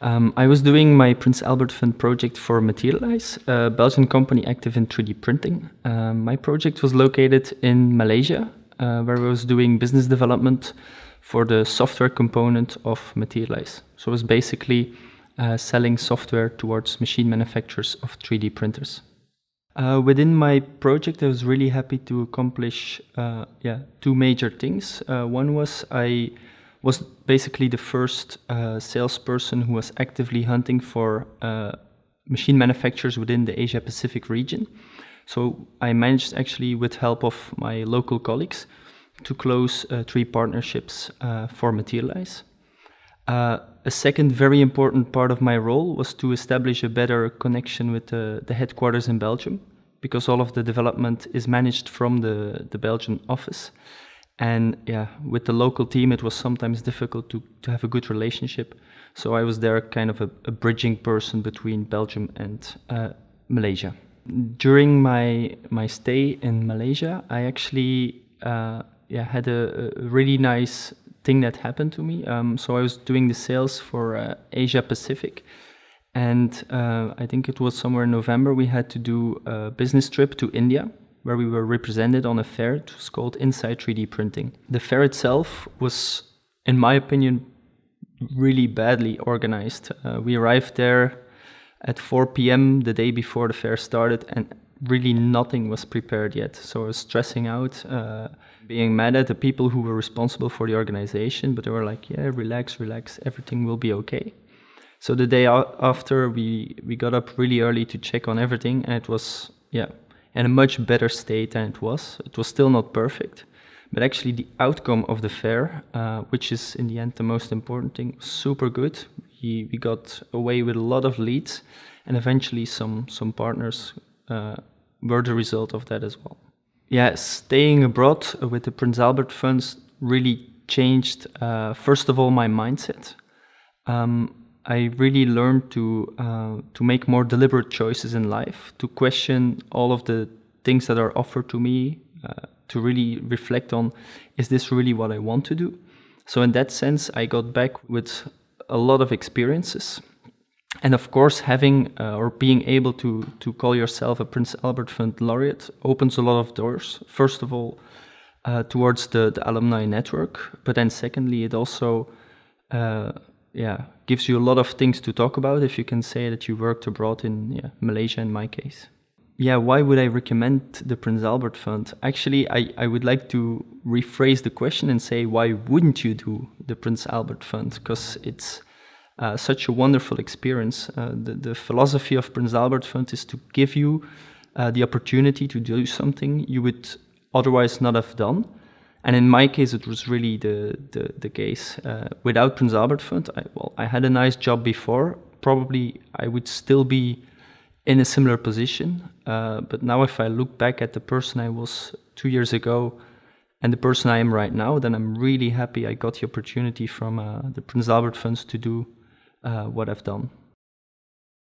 I was doing my Prince Albert Fund project for Materialise, a Belgian company active in 3D printing. My project was located in Malaysia, where I was doing business development for the software component of Materialise. So it was basically selling software towards machine manufacturers of 3D printers. Within my project, I was really happy to accomplish two major things. One was I was basically the first salesperson who was actively hunting for machine manufacturers within the Asia Pacific region. So I managed, actually with help of my local colleagues, to close 3 partnerships for Materialise. A second very important part of my role was to establish a better connection with the headquarters in Belgium, because all of the development is managed from the Belgian office. And with the local team, it was sometimes difficult to have a good relationship. So I was there kind of a bridging person between Belgium and Malaysia. During my stay in Malaysia, I actually had a really nice thing that happened to me. So I was doing the sales for Asia Pacific, and I think it was somewhere in November, we had to do a business trip to India, where we were represented on a fair. It was called Inside 3D Printing. The fair itself was, in my opinion, really badly organized. We arrived there at 4 p.m. the day before the fair started, and really nothing was prepared yet. So I was stressing out, being mad at the people who were responsible for the organization, but they were like, yeah, relax, everything will be okay. So the day after, we got up really early to check on everything, and it was, in a much better state than it was. It was still not perfect, but actually the outcome of the fair, which is in the end the most important thing, was super good. We got away with a lot of leads, and eventually some partners were the result of that as well. Staying abroad with the Prince Albert funds really changed, first of all, my mindset. I really learned to make more deliberate choices in life, to question all of the things that are offered to me, to really reflect on, is this really what I want to do? So in that sense, I got back with a lot of experiences. And of course, having or being able to call yourself a Prince Albert Fund laureate opens a lot of doors. First of all, towards the alumni network, but then secondly, it also gives you a lot of things to talk about if you can say that you worked abroad in Malaysia in my case. Why would I recommend the Prince Albert Fund? Actually, I would like to rephrase the question and say, why wouldn't you do the Prince Albert Fund? Because it's such a wonderful experience. The philosophy of Prince Albert Fund is to give you the opportunity to do something you would otherwise not have done. And in my case, it was really the case. Without Prince Albert Fund, I had a nice job before. Probably I would still be in a similar position. But now if I look back at the person I was 2 years ago and the person I am right now, then I'm really happy I got the opportunity from the Prince Albert Funds to do what I've done.